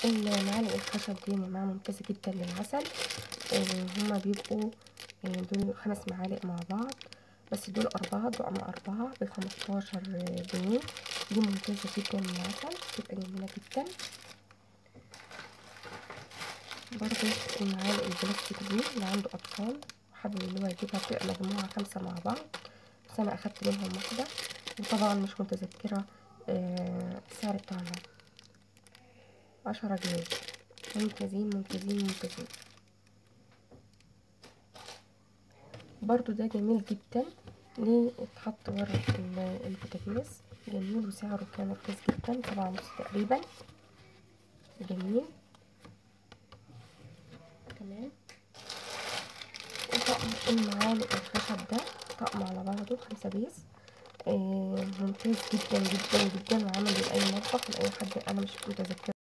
المعالق الخشب دي يا جماعة ممتازة جدا للعسل. هما بيبقوا دول 5 معالق مع بعض، بس دول 4 طقم 4 ب15 جنيه. دي ممتازة جدا للعسل، بتبقى جميلة جدا. برضو المعالق البلاستيك دي اللي عنده أطفال وحابب اللي هو يجيبها، بتبقى مجموعة 5 مع بعض، بس أنا أخدت منهم واحدة، وطبعا مش متذكرة السعر بتاعها، 10 جنيه. ممتازين ممتازين ممتازين. برضو ده جميل جدا، ليه اتحط ورا البوتاجاز، جميل وسعره كان رخيص جدا، 7.5 تقريبا. جميل. تمام. وطقم المعالق الخشب ده طقم على بعضه 5 بيس، ممتاز جدا جدا جدا، وعامل لأي مطبخ لأي حد، أنا مش متذكرة